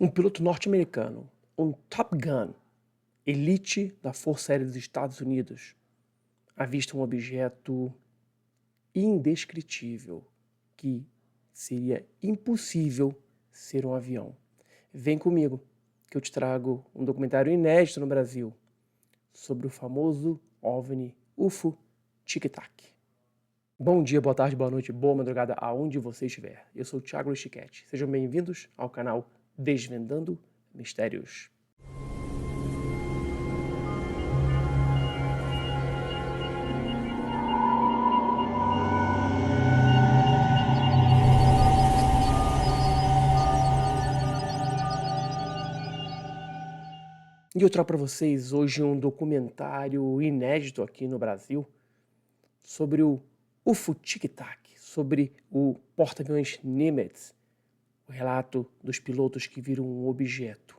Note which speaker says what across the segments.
Speaker 1: Um piloto norte-americano, um Top Gun, elite da Força Aérea dos Estados Unidos, avista um objeto indescritível que seria impossível ser um avião. Vem comigo que eu te trago um documentário inédito no Brasil sobre o famoso OVNI UFO TIC TAC. Bom dia, boa tarde, boa noite, boa madrugada, aonde você estiver. Eu sou o Thiago THIAGO. Sejam bem-vindos ao canal Desvendando Mistérios. E eu trago para vocês hoje um documentário inédito aqui no Brasil sobre o UFO TIC TAC, sobre o porta-aviões Nimitz, o relato dos pilotos que viram um objeto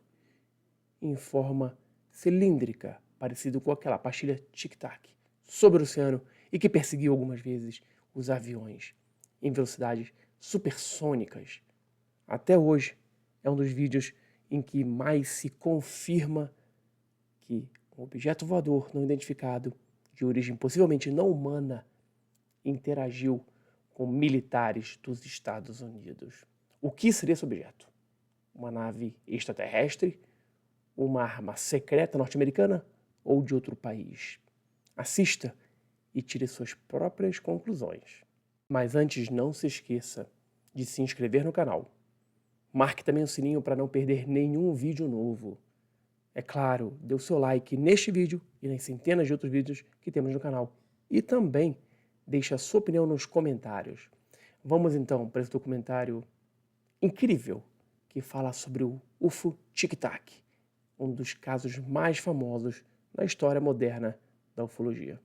Speaker 1: em forma cilíndrica, parecido com aquela pastilha Tic Tac, sobre o oceano e que perseguiu algumas vezes os aviões em velocidades supersônicas. Até hoje é um dos vídeos em que mais se confirma que um objeto voador não identificado, de origem possivelmente não humana, interagiu com militares dos Estados Unidos. O que seria esse objeto? Uma nave extraterrestre? Uma arma secreta norte-americana? Ou de outro país? Assista e tire suas próprias conclusões. Mas antes, não se esqueça de se inscrever no canal. Marque também o sininho para não perder nenhum vídeo novo. É claro, dê o seu like neste vídeo e nas centenas de outros vídeos que temos no canal. E também deixe a sua opinião nos comentários. Vamos então para esse documentário incrível que fala sobre o UFO TIC TAC, um dos casos mais famosos na história moderna da ufologia.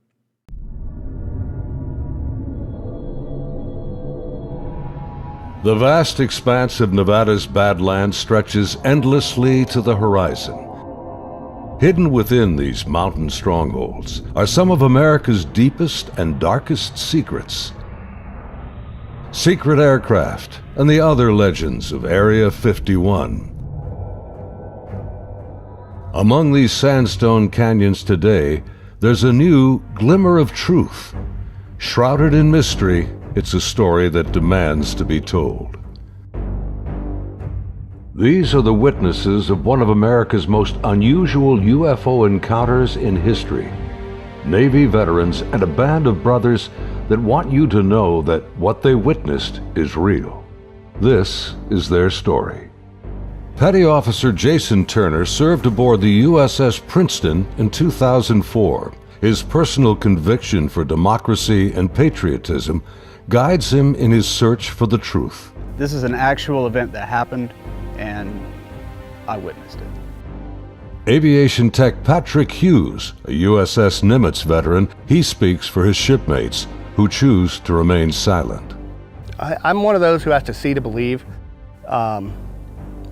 Speaker 2: The vast expanse of Nevada's Badlands stretches endlessly to the horizon. Hidden within these mountain strongholds are some of America's deepest and darkest secrets. Secret aircraft and the other legends of Area 51. Among these sandstone canyons today, there's a new glimmer of truth. Shrouded in mystery, it's a story that demands to be told. These are the witnesses of one of America's most unusual UFO encounters in history. Navy veterans and a band of brothers that want you to know that what they witnessed is real. This is their story. Petty Officer Jason Turner served aboard the USS Princeton in 2004. His personal conviction for democracy and patriotism guides him in his search for the truth.
Speaker 3: This is an actual event that happened, and I witnessed it.
Speaker 2: Aviation tech Patrick Hughes, a USS Nimitz veteran, he speaks for his shipmates who choose to remain silent.
Speaker 3: I'm one of those who has to see to believe, and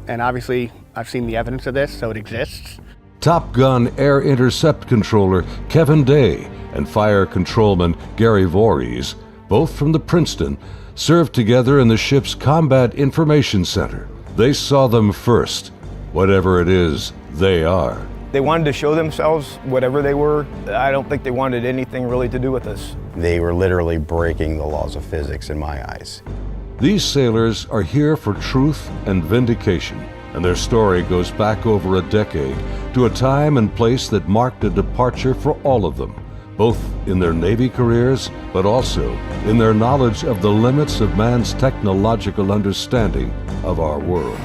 Speaker 3: obviously I've seen the evidence of this, so it exists.
Speaker 2: Top Gun Air Intercept Controller Kevin Day and Fire Controlman Gary Voorhees, both from the Princeton, served together in the ship's Combat Information Center. They saw them first, whatever it is they are.
Speaker 4: They wanted to show themselves, whatever they were. I don't think they wanted anything really to do with us.
Speaker 5: They were literally breaking the laws of physics in my eyes.
Speaker 2: These sailors are here for truth and vindication, and their story goes back over a decade to a time and place that marked a departure for all of them, both in their Navy careers, but also in their knowledge of the limits of man's technological understanding of our world.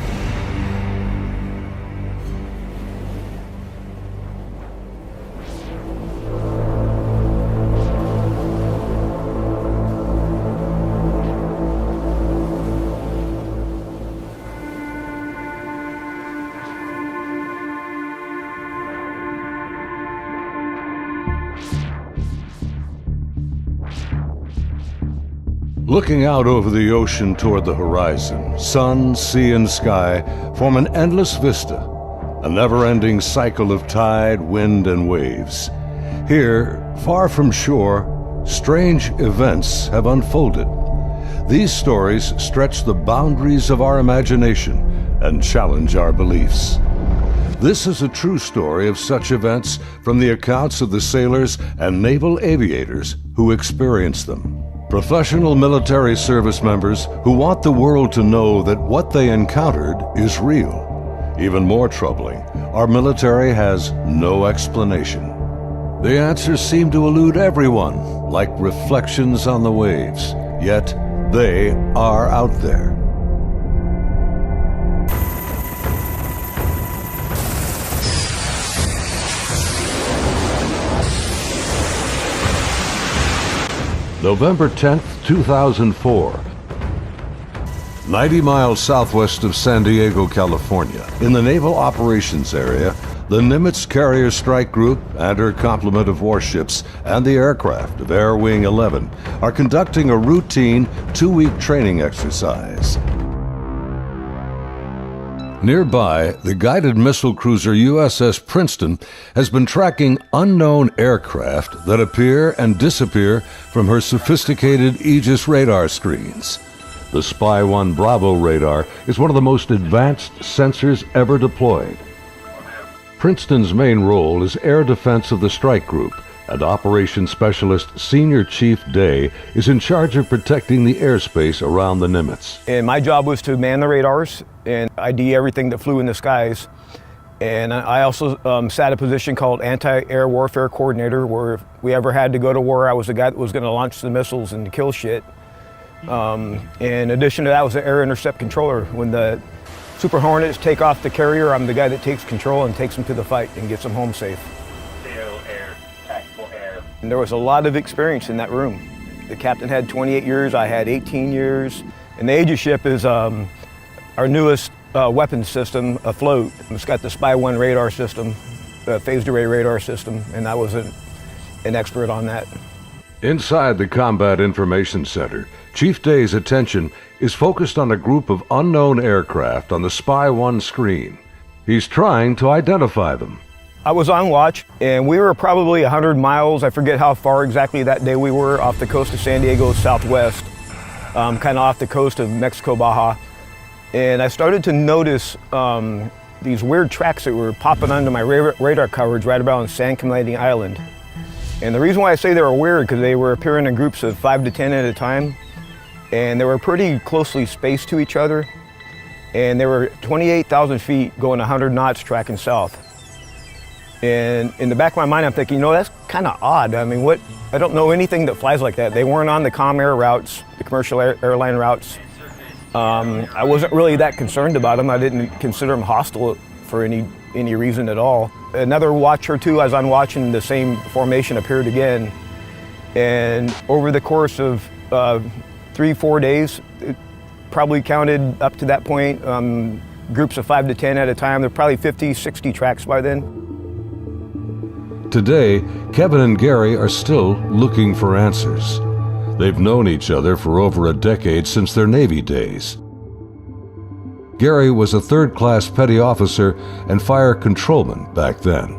Speaker 2: Looking out over the ocean toward the horizon, sun, sea, and sky form an endless vista, a never-ending cycle of tide, wind, and waves. Here, far from shore, strange events have unfolded. These stories stretch the boundaries of our imagination, and challenge our beliefs. This is a true story of such events from the accounts of the sailors and naval aviators who experienced them. Professional military service members who want the world to know that what they encountered is real. Even more troubling, our military has no explanation. The answers seem to elude everyone, like reflections on the waves, yet they are out there. November 10th, 2004. 90 miles southwest of San Diego, California, in the Naval Operations Area, the Nimitz Carrier Strike Group and her complement of warships and the aircraft of Air Wing 11 are conducting a routine 2-week training exercise. Nearby, the guided missile cruiser USS Princeton has been tracking unknown aircraft that appear and disappear from her sophisticated Aegis radar screens. The Spy 1 Bravo radar is one of the most advanced sensors ever deployed. Princeton's main role is air defense of the strike group, and Operations Specialist Senior Chief Day is in charge of protecting the airspace around the Nimitz.
Speaker 4: And my job was to man the radars and ID everything that flew in the skies. And I also sat a position called Anti-Air Warfare Coordinator, where if we ever had to go to war, I was the guy that was going to launch the missiles and kill shit. In addition to that, I was the Air Intercept Controller. When the Super Hornets take off the carrier, I'm the guy that takes control and takes them to the fight and gets them home safe. And there was a lot of experience in that room. The captain had 28 years, I had 18 years. And the Aegis ship is our newest weapons system afloat. It's got the Spy 1 radar system, the phased array radar system, and I was an expert on that.
Speaker 2: Inside the Combat Information Center, Chief Day's attention is focused on a group of unknown aircraft on the Spy 1 screen. He's trying to identify them.
Speaker 4: I was on watch, and we were probably 100 miles, I forget how far exactly that day we were, off the coast of San Diego southwest, kind of off the coast of Mexico, Baja. And I started to notice these weird tracks that were popping onto my radar coverage right about San Clemente Island. And the reason why I say they were weird, because they were appearing in groups of 5 to 10 at a time, and they were pretty closely spaced to each other, and they were 28,000 feet going 100 knots tracking south. And in the back of my mind, I'm thinking, you know, that's kind of odd. I mean, I don't know anything that flies like that. They weren't on the comm air routes, the commercial airline routes. I wasn't really that concerned about them. I didn't consider them hostile for any reason at all. Another watch or two, as I'm watching, the same formation appeared again. And over the course of 3-4 days, it probably counted up to that point, groups of 5 to 10 at a time. There were probably 50, 60 tracks by then.
Speaker 2: Today, Kevin and Gary are still looking for answers. They've known each other for over a decade since their Navy days. Gary was a third-class petty officer and fire controlman back then.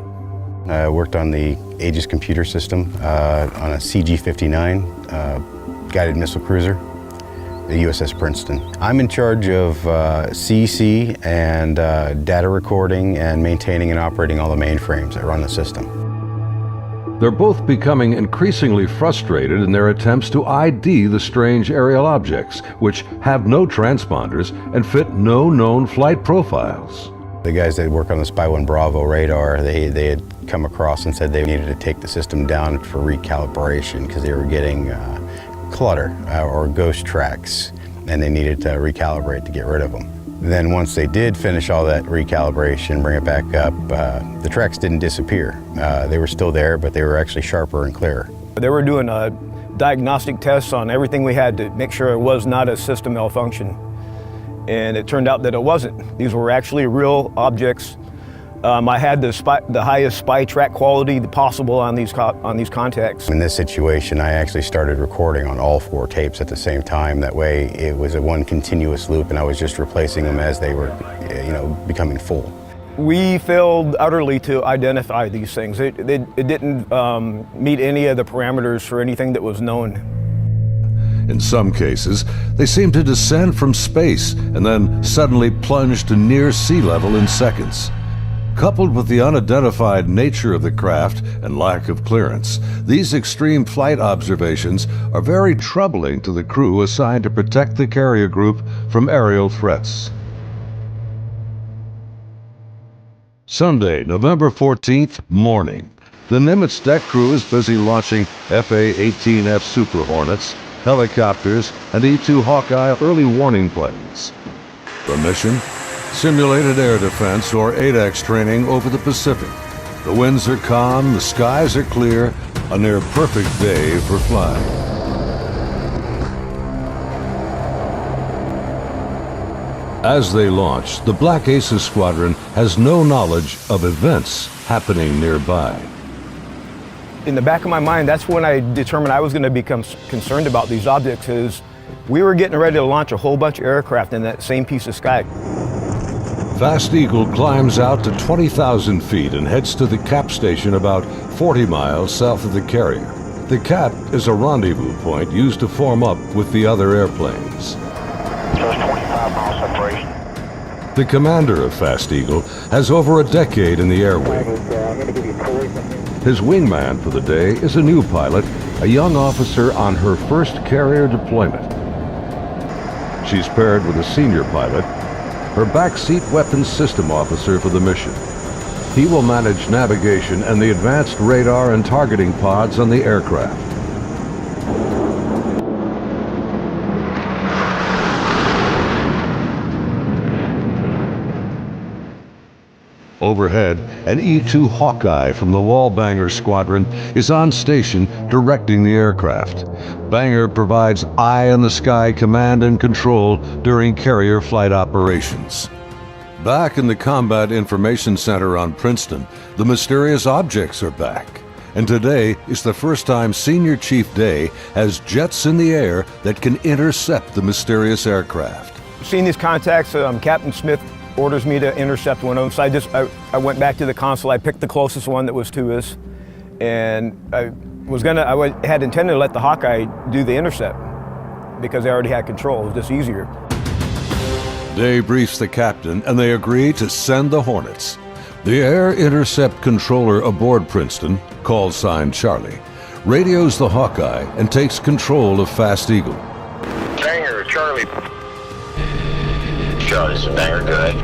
Speaker 5: I worked on the Aegis computer system on a CG-59 guided missile cruiser, the USS Princeton. I'm in charge of CEC and data recording and maintaining and operating all the mainframes that run the system.
Speaker 2: They're both becoming increasingly frustrated in their attempts to ID the strange aerial objects, which have no transponders and fit no known flight profiles.
Speaker 5: The guys that work on the Spy 1 Bravo radar, they had come across and said they needed to take the system down for recalibration because they were getting clutter or ghost tracks, and they needed to recalibrate to get rid of them. Then once they did finish all that recalibration, bring it back up, the tracks didn't disappear. They were still there, but they were actually sharper and clearer.
Speaker 4: They were doing diagnostic tests on everything we had to make sure it was not a system malfunction. And it turned out that it wasn't. These were actually real objects. I had the highest spy track quality possible on these contacts.
Speaker 5: In this situation, I actually started recording on all 4 tapes at the same time. That way, it was a one continuous loop, and I was just replacing them as they were, becoming full.
Speaker 4: We failed utterly to identify these things. It didn't meet any of the parameters for anything that was known.
Speaker 2: In some cases, they seem to descend from space and then suddenly plunge to near sea level in seconds. Coupled with the unidentified nature of the craft and lack of clearance, these extreme flight observations are very troubling to the crew assigned to protect the carrier group from aerial threats. Sunday, November 14th, morning. The Nimitz deck crew is busy launching FA-18F Super Hornets, helicopters, and E-2 Hawkeye early warning planes. The mission? Simulated air defense, or ADEX training over the Pacific. The winds are calm, the skies are clear, a near-perfect day for flying. As they launch, the Black Aces Squadron has no knowledge of events happening nearby.
Speaker 4: In the back of my mind, that's when I determined I was going to become concerned about these objects, is we were getting ready to launch a whole bunch of aircraft in that same piece of sky.
Speaker 2: Fast Eagle climbs out to 20,000 feet and heads to the cap station about 40 miles south of the carrier. The cap is a rendezvous point used to form up with the other airplanes.
Speaker 6: Just 25 miles separation.
Speaker 2: The commander of Fast Eagle has over a decade in the air wing. His wingman for the day is a new pilot, a young officer on her first carrier deployment. She's paired with a senior pilot, her backseat weapons system officer for the mission. He will manage navigation and the advanced radar and targeting pods on the aircraft. Overhead, an E-2 Hawkeye from the Wall Banger Squadron is on station directing the aircraft. Banger provides eye-in-the-sky command and control during carrier flight operations. Back in the Combat Information Center on Princeton, the mysterious objects are back. And today is the first time Senior Chief Day has jets in the air that can intercept the mysterious aircraft.
Speaker 4: Seeing these contacts, Captain Smith orders me to intercept one of them. So I went back to the console. I picked the closest one that was to us, and I had intended to let the Hawkeye do the intercept because they already had control. It was just easier.
Speaker 2: Day briefs the captain, and they agree to send the Hornets. The air intercept controller aboard Princeton, call sign Charlie, radios the Hawkeye and takes control of Fast Eagle.
Speaker 6: Banger, Charlie. Charlie, this is Banger, go ahead.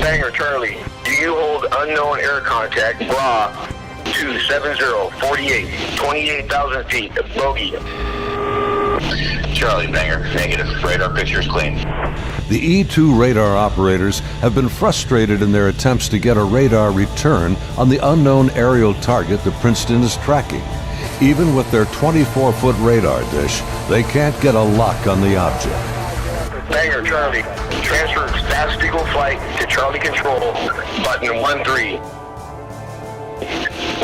Speaker 6: Banger, Charlie, do you hold unknown air contact, bra, 27048, 28,000 feet, bogey? Charlie, Banger, negative, radar picture is clean.
Speaker 2: The E-2 radar operators have been frustrated in their attempts to get a radar return on the unknown aerial target that Princeton is tracking. Even with their 24-foot radar dish, they can't get a lock on the object.
Speaker 6: Banger, Charlie. Transfer Fast Eagle flight to Charlie Control, button 13.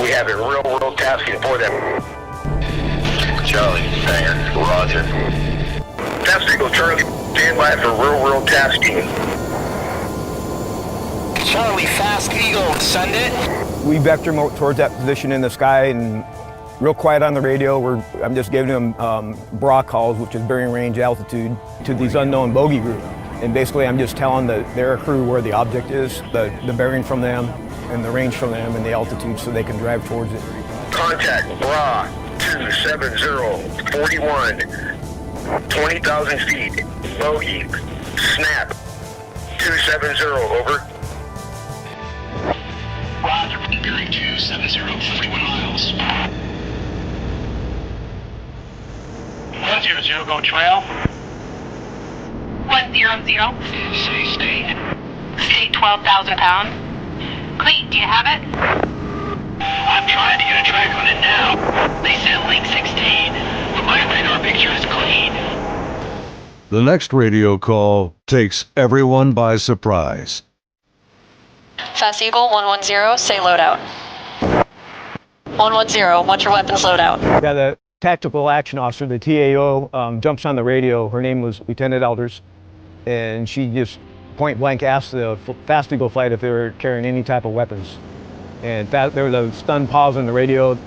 Speaker 6: We have a real-world tasking for them. Charlie, Banger, roger. Fast Eagle, Charlie, stand by for real-world tasking. Charlie, Fast Eagle, send it.
Speaker 4: We vector towards that position in the sky, and real quiet on the radio. I'm just giving them bra calls, which is bearing range altitude, to these unknown bogey group. And basically I'm just telling their crew where the object is, the bearing from them, and the range from them, and the altitude, so they can drive towards it.
Speaker 6: Contact bra 27041, 20,000 feet, bogey, snap, 270, over. Roger, bearing 270, 41 miles. 100, go trail.
Speaker 7: 100.
Speaker 6: Say state.
Speaker 7: State 12,000 pounds. Cleet, do you have it?
Speaker 6: I'm trying to get a track on it now. They said link 16, but my radar picture is clean.
Speaker 2: The next radio call takes everyone by surprise.
Speaker 8: Fast Eagle 110, say loadout. 110, what's your weapons loadout?
Speaker 4: Yeah, the tactical action officer, the TAO, jumps on the radio. Her name was Lieutenant Elders, and she just point blank asked the Fast Eagle flight if they were carrying any type of weapons. And there was a stunned pause on the radio.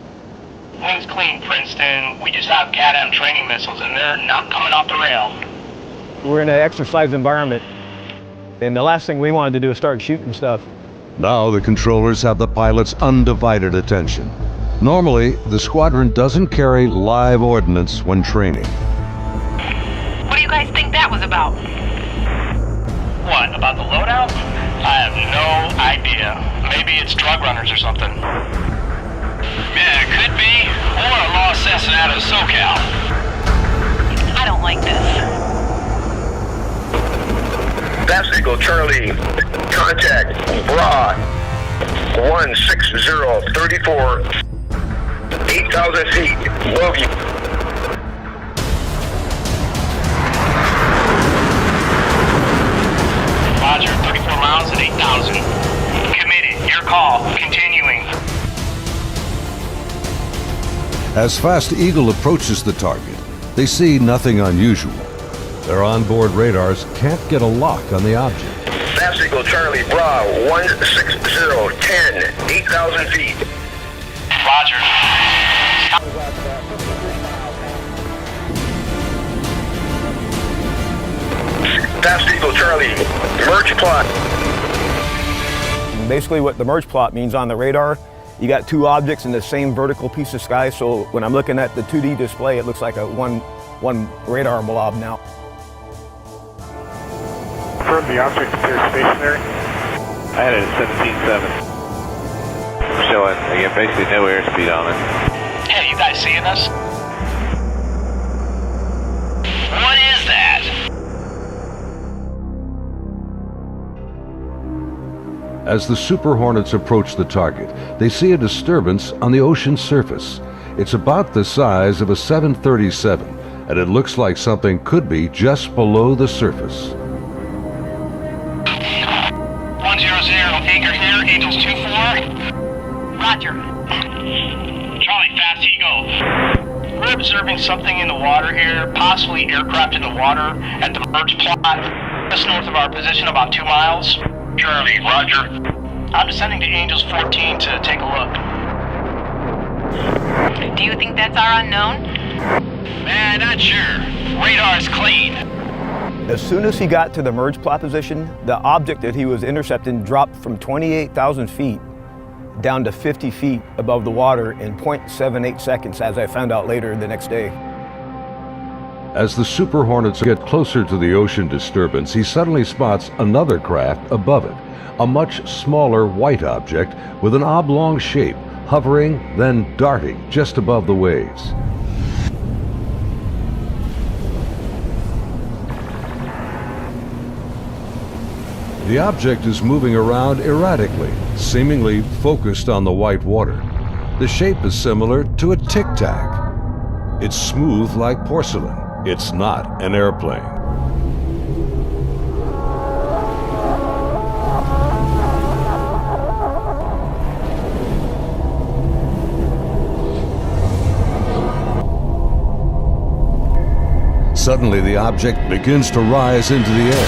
Speaker 9: Wings clean, Princeton. We just have CAT-M training missiles, and they're not coming off the rail.
Speaker 4: We're in an exercise environment, and the last thing we wanted to do is start shooting stuff.
Speaker 2: Now the controllers have the pilot's undivided attention. Normally, the squadron doesn't carry live ordnance when training.
Speaker 7: What do you guys think that was about?
Speaker 9: What, about the loadout? I have no idea. Maybe it's drug runners or something. Yeah, it could be. Or a lost assassin out of SoCal.
Speaker 7: I don't like this.
Speaker 6: That's Eagle Charlie. Contact Bra 16034. 8,000 feet. Bogey.
Speaker 9: Roger, 34 miles at 8,000. Committed. Your call. Continuing.
Speaker 2: As Fast Eagle approaches the target, they see nothing unusual. Their onboard radars can't get a lock on the object.
Speaker 6: Fast Eagle Charlie Bra 16010. 8,000 feet.
Speaker 9: Roger.
Speaker 6: Fast Eagle Charlie. Merge plot.
Speaker 4: Basically what the merge plot means on the radar, you got two objects in the same vertical piece of sky, so when I'm looking at the 2D display, it looks like a one radar blob now.
Speaker 10: Confirm the object appears stationary. I had it at 17.7. Showing, again, basically no airspeed on it.
Speaker 9: Hey, you guys seeing us? What is that?
Speaker 2: As the Super Hornets approach the target, they see a disturbance on the ocean surface. It's about the size of a 737, and it looks like something could be just below the surface.
Speaker 9: 100, anchor here, Angels 2-4.
Speaker 7: Roger.
Speaker 9: Charlie, Fast Eagle. We're observing something in the water here, possibly aircraft in the water at the merge plot, just north of our position, about 2 miles.
Speaker 6: Charlie, Roger.
Speaker 9: I'm descending to Angels 14 to take a look.
Speaker 7: Do you think that's our unknown?
Speaker 9: Man, not sure. Radar's clean.
Speaker 4: As soon as he got to the merge plot position, the object that he was intercepting dropped from 28,000 feet down to 50 feet above the water in 0.78 seconds, as I found out later the next day.
Speaker 2: As the Super Hornets get closer to the ocean disturbance, he suddenly spots another craft above it, a much smaller white object with an oblong shape, hovering, then darting just above the waves. The object is moving around erratically, seemingly focused on the white water. The shape is similar to a tic tac. It's smooth like porcelain. It's not an airplane. Suddenly, the object begins to rise into the air.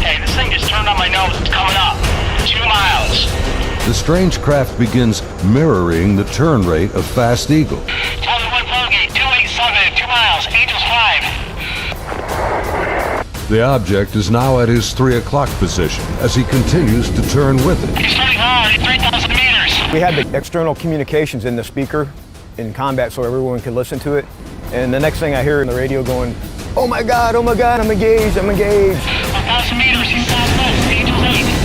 Speaker 9: Hey, this thing just turned on my nose. It's coming up. 2 miles.
Speaker 2: The strange craft begins mirroring the turn rate of Fast Eagle.
Speaker 9: Charlie 1 Vulgate, 287, 2 miles, Angels 5.
Speaker 2: The object is now at his 3 o'clock position as he continues to turn with it.
Speaker 9: He's turning hard at 3,000 meters.
Speaker 4: We had the external communications in the speaker in combat so everyone could listen to it. And the next thing I hear in the radio going, oh my God, I'm engaged, I'm engaged.
Speaker 9: 1,000 meters, he's southwest, Angels 8.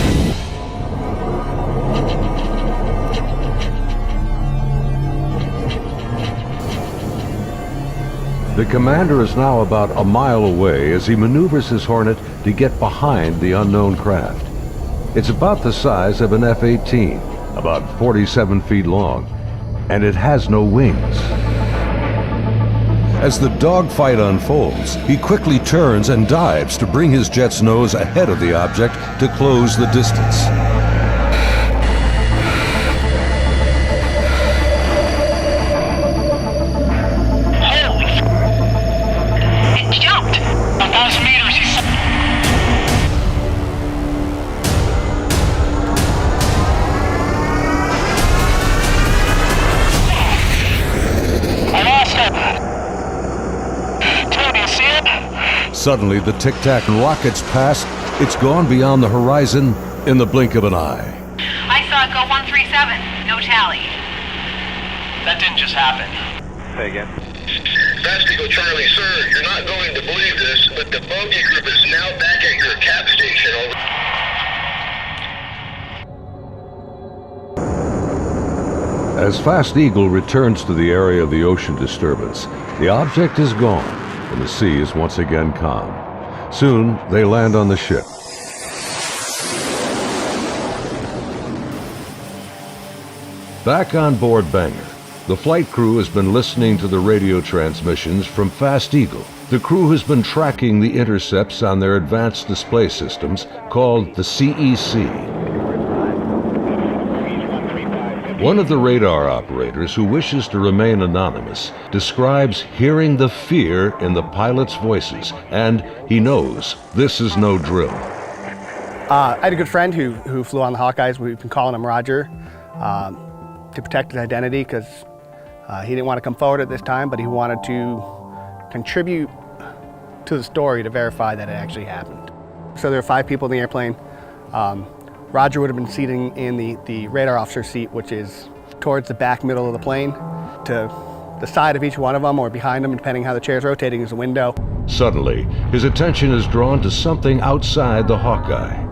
Speaker 2: The commander is now about a mile away as he maneuvers his Hornet to get behind the unknown craft. It's about the size of an F-18, about 47 feet long, and it has no wings. As the dogfight unfolds, he quickly turns and dives to bring his jet's nose ahead of the object to close the distance. Suddenly, the Tic Tac rockets past. It's gone beyond the horizon in the blink of an eye.
Speaker 7: I saw it go 137. No tally.
Speaker 9: That didn't just happen.
Speaker 10: Say again.
Speaker 6: Fast Eagle Charlie, sir, you're not going to believe this, but the bogey group is now back at your cap station. Over.
Speaker 2: As Fast Eagle returns to the area of the ocean disturbance, the object is gone, and the sea is once again calm. Soon, they land on the ship. Back on board Banger, the flight crew has been listening to the radio transmissions from Fast Eagle. The crew has been tracking the intercepts on their advanced display systems called the CEC. One of the radar operators who wishes to remain anonymous describes hearing the fear in the pilots' voices, and he knows this is no drill.
Speaker 3: I had a good friend who flew on the Hawkeyes. We've been calling him Roger to protect his identity because he didn't want to come forward at this time, but he wanted to contribute to the story to verify that it actually happened. So there were 5 people in the airplane. Roger would have been sitting in the radar officer seat, which is towards the back middle of the plane. To the side of each one of them or behind them, depending how the chair's rotating, is a window.
Speaker 2: Suddenly, his attention is drawn to something outside the Hawkeye.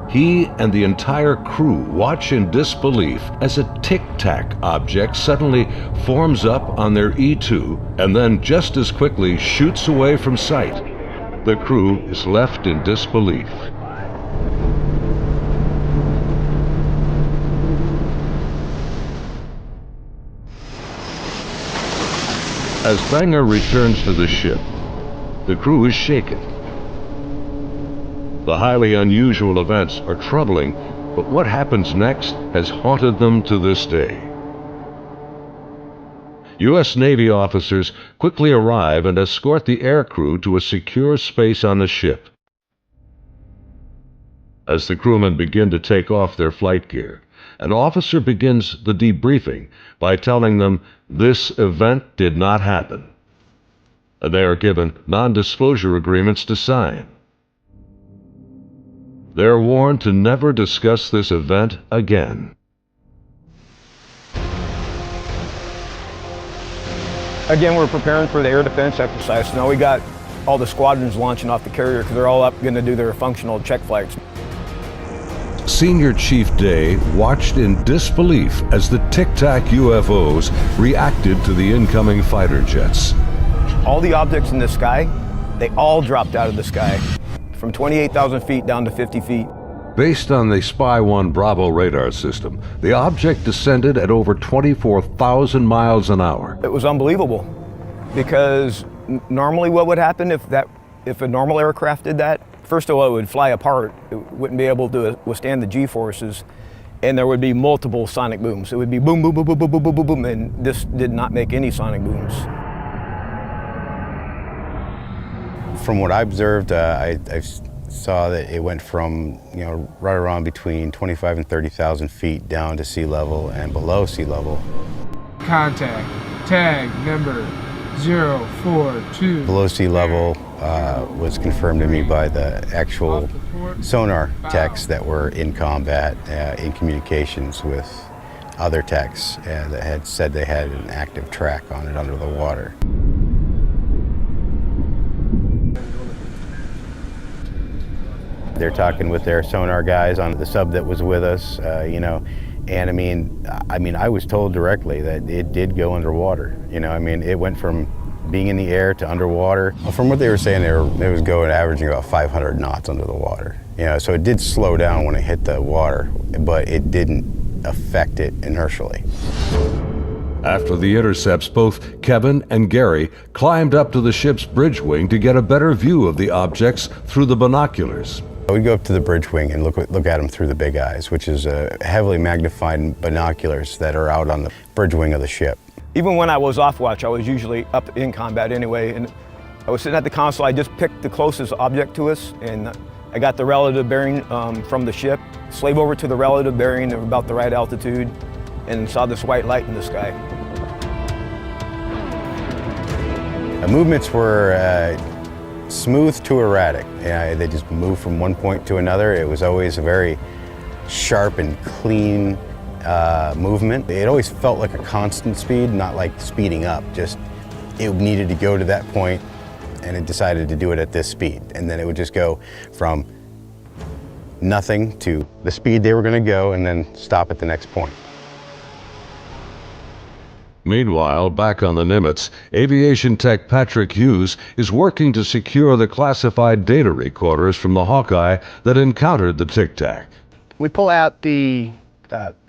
Speaker 2: He and the entire crew watch in disbelief as a Tic Tac object suddenly forms up on their E2 and then just as quickly shoots away from sight. The crew is left in disbelief. As Banger returns to the ship, the crew is shaken. The highly unusual events are troubling, but what happens next has haunted them to this day. U.S. Navy officers quickly arrive and escort the aircrew to a secure space on the ship. As the crewmen begin to take off their flight gear, an officer begins the debriefing by telling them this event did not happen, and they are given non-disclosure agreements to sign. They're warned to never discuss this event again.
Speaker 4: Again, we're preparing for the air defense exercise. Now we got all the squadrons launching off the carrier because they're all up going to do their functional check flights.
Speaker 2: Senior Chief Day watched in disbelief as the Tic Tac UFOs reacted to the incoming fighter jets.
Speaker 4: All the objects in the sky, they all dropped out of the sky from 28,000 feet down to 50 feet.
Speaker 2: Based on the Spy 1 Bravo radar system, the object descended at over 24,000 miles an hour.
Speaker 4: It was unbelievable because normally what would happen if a normal aircraft did that? First of all, it would fly apart. It wouldn't be able to withstand the G-forces, and there would be multiple sonic booms. It would be boom, boom, boom, boom, boom, boom, boom, boom, boom, and this did not make any sonic booms.
Speaker 5: From what I observed, I saw that it went from, right around between 25 and 30,000 feet down to sea level and below sea level.
Speaker 11: Contact, tag number 042.
Speaker 5: Below sea level was confirmed to me by the actual sonar techs that were in combat, in communications with other techs that had said they had an active track on it under the water. They're talking with their sonar guys on the sub that was with us, and I was told directly that it did go underwater. It went from being in the air to underwater. From what they were saying, it was going averaging about 500 knots under the water. So it did slow down when it hit the water, but it didn't affect it inertially.
Speaker 2: After the intercepts, both Kevin and Gary climbed up to the ship's bridge wing to get a better view of the objects through the binoculars.
Speaker 5: We go up to the bridge wing and look at them through the big eyes, which is heavily magnified binoculars that are out on the bridge wing of the ship.
Speaker 4: Even when I was off watch, I was usually up in combat anyway, and I was sitting at the console. I just picked the closest object to us, and I got the relative bearing from the ship, slave over to the relative bearing of about the right altitude, and saw this white light in the sky.
Speaker 5: The movements were smooth to erratic. They just moved from one point to another. It was always a very sharp and clean movement. It always felt like a constant speed, not like speeding up. Just it needed to go to that point, and it decided to do it at this speed. And then it would just go from nothing to the speed they were going to go, and then stop at the next point.
Speaker 2: Meanwhile, back on the Nimitz, aviation tech Patrick Hughes is working to secure the classified data recorders from the Hawkeye that encountered the Tic Tac.
Speaker 3: We pull out the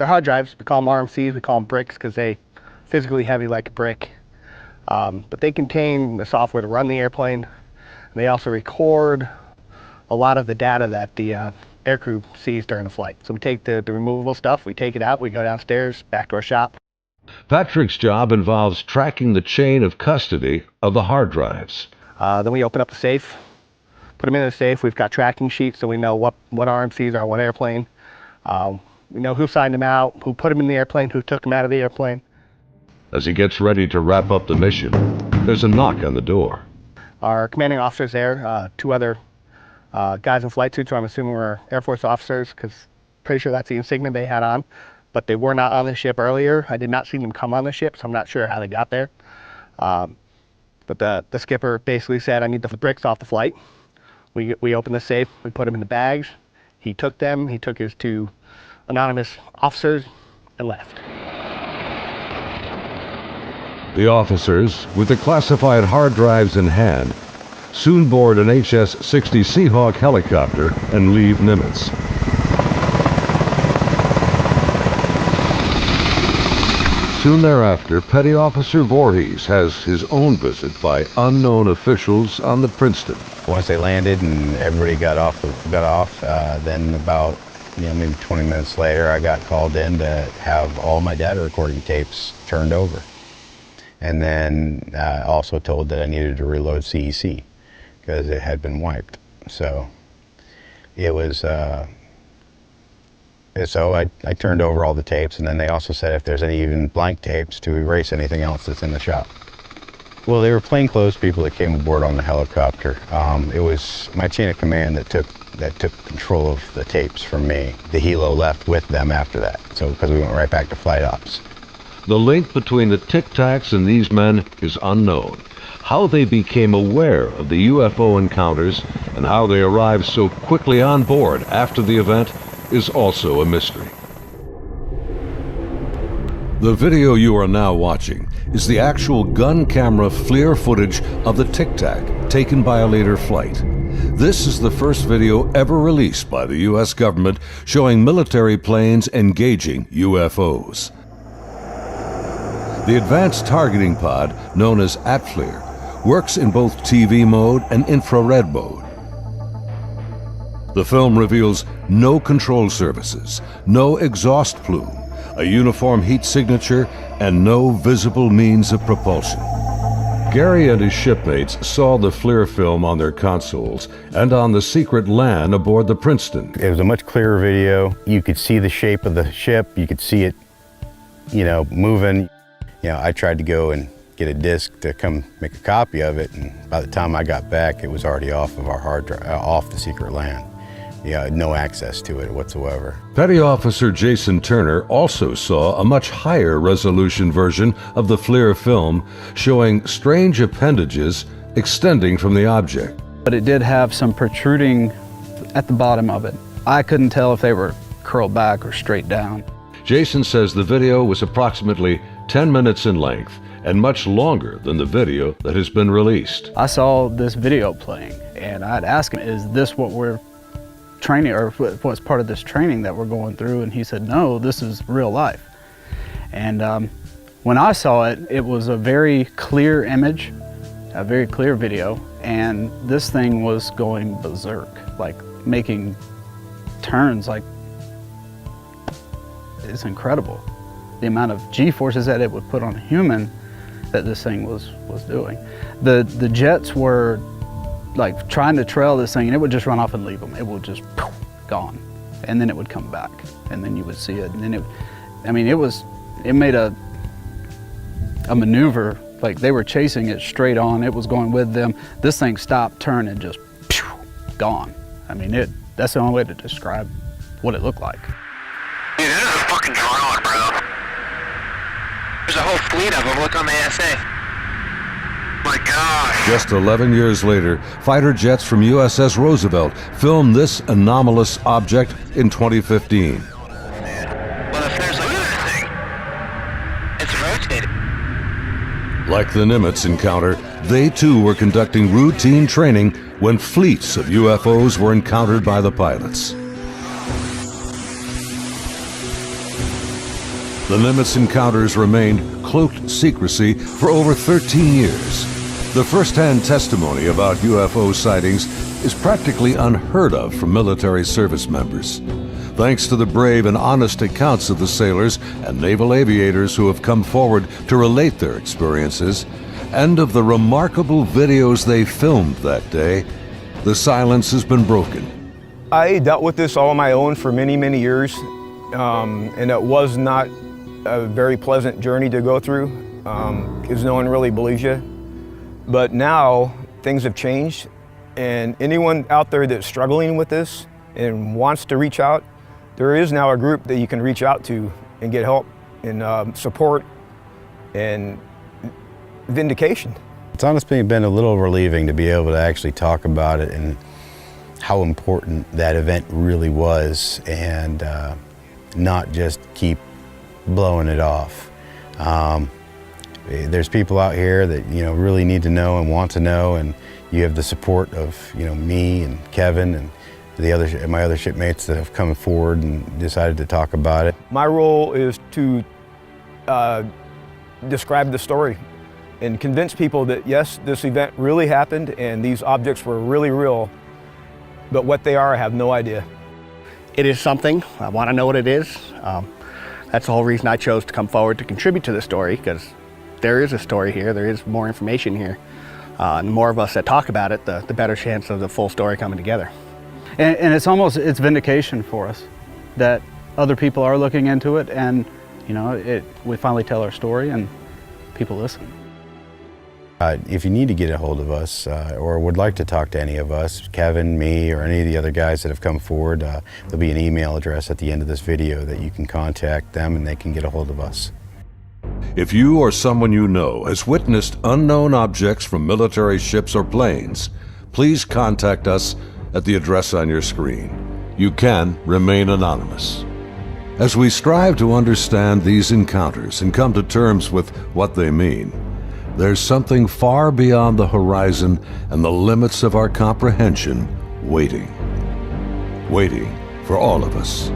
Speaker 3: hard drives. We call them RMCs. We call them bricks because they physically heavy like a brick. But they contain the software to run the airplane. And they also record a lot of the data that the aircrew sees during the flight. So we take the removable stuff, we take it out, we go downstairs, back to our shop.
Speaker 2: Patrick's job involves tracking the chain of custody of the hard drives.
Speaker 3: Then we open up the safe, put them in the safe. We've got tracking sheets so we know what RMCs are, what airplane. We know who signed them out, who put them in the airplane, who took them out of the airplane.
Speaker 2: As he gets ready to wrap up the mission, there's a knock on the door.
Speaker 3: Our commanding officer's there, two other guys in flight suits who I'm assuming were Air Force officers, because pretty sure that's the insignia they had on. But they were not on the ship earlier. I did not see them come on the ship, so I'm not sure how they got there. But the skipper basically said, I need the bricks off the flight. We opened the safe, we put them in the bags. He took them, he took his two anonymous officers and left.
Speaker 2: The officers, with the classified hard drives in hand, soon board an HS-60 Seahawk helicopter and leave Nimitz. Soon thereafter, Petty Officer Voorhees has his own visit by unknown officials on the Princeton.
Speaker 5: Once they landed and everybody got off, then about maybe 20 minutes later, I got called in to have all my data recording tapes turned over. And then also told that I needed to reload CEC because it had been wiped. So it was, so I turned over all the tapes, and then they also said if there's any even blank tapes to erase anything else that's in the shop. Well, they were plainclothes people that came aboard on the helicopter. It was my chain of command that took control of the tapes from me. The helo left with them after that, so because we went right back to flight ops.
Speaker 2: The link between the Tic Tacs and these men is unknown. How they became aware of the UFO encounters and how they arrived so quickly on board after the event is also a mystery. The video you are now watching is the actual gun camera FLIR footage of the Tic Tac taken by a later flight. This is the first video ever released by the U.S. government showing military planes engaging UFOs. The advanced targeting pod, known as ATFLIR, works in both TV mode and infrared mode. The film reveals no control surfaces, no exhaust plume, a uniform heat signature, and no visible means of propulsion. Gary and his shipmates saw the FLIR film on their consoles and on the secret LAN aboard the Princeton.
Speaker 5: It was a much clearer video. You could see the shape of the ship. You could see it, moving. I tried to go and get a disc to come make a copy of it, and by the time I got back, it was already off of our hard drive, off the secret LAN. No access to it whatsoever.
Speaker 2: Petty Officer Jason Turner also saw a much higher resolution version of the FLIR film showing strange appendages extending from the object.
Speaker 12: But it did have some protruding at the bottom of it. I couldn't tell if they were curled back or straight down.
Speaker 2: Jason says the video was approximately 10 minutes in length and much longer than the video that has been released.
Speaker 12: I saw this video playing and I'd ask him, is this what we're training, or what's part of this training that we're going through? And he said, no, this is real life. And when I saw it, it was a very clear image, a very clear video, and this thing was going berserk, like making turns, like, it's incredible. The amount of G-forces that it would put on a human that this thing was doing. The jets were like trying to trail this thing, and it would just run off and leave them. It would just poof, gone, and then it would come back, and then you would see it, and then it made a maneuver Like they were chasing it straight on. It was going with them. This thing stopped, turned, and just gone. I mean, that's the only way to describe what it looked like.
Speaker 6: Dude, this is a fucking drone, bro. There's a whole fleet of them. Look on the ASA. My gosh.
Speaker 2: Just 11 years later, fighter jets from USS Roosevelt filmed this anomalous object in 2015.
Speaker 6: Well, if there's look at that thing. It's rotating.
Speaker 2: Like the Nimitz encounter, they too were conducting routine training when fleets of UFOs were encountered by the pilots. The Nimitz encounters remained cloaked secrecy for over 13 years. The first-hand testimony about UFO sightings is practically unheard of from military service members. Thanks to the brave and honest accounts of the sailors and naval aviators who have come forward to relate their experiences, and of the remarkable videos they filmed that day, the silence has been broken.
Speaker 4: I dealt with this all on my own for many, many years, and it was not a very pleasant journey to go through, because no one really believes you. But now things have changed, and anyone out there that's struggling with this and wants to reach out, there is now a group that you can reach out to and get help and support and vindication.
Speaker 5: It's honestly been a little relieving to be able to actually talk about it and how important that event really was, and not just keep blowing it off. There's people out here that really need to know and want to know, and you have the support of me and Kevin and my other shipmates that have come forward and decided to talk about it.
Speaker 4: My role is to describe the story and convince people that yes, this event really happened and these objects were really real, but what they are, I have no idea.
Speaker 3: It is something. I want to know what it is. That's the whole reason I chose to come forward to contribute to the story, because there is a story here, there is more information here. And the more of us that talk about it, the better chance of the full story coming together.
Speaker 12: And it's vindication for us that other people are looking into it, and we finally tell our story and people listen.
Speaker 5: If you need to get a hold of us or would like to talk to any of us, Kevin, me, or any of the other guys that have come forward, there'll be an email address at the end of this video that you can contact them and they can get a hold of us.
Speaker 2: If you or someone you know has witnessed unknown objects from military ships or planes, please contact us at the address on your screen. You can remain anonymous. As we strive to understand these encounters and come to terms with what they mean, there's something far beyond the horizon and the limits of our comprehension waiting for all of us.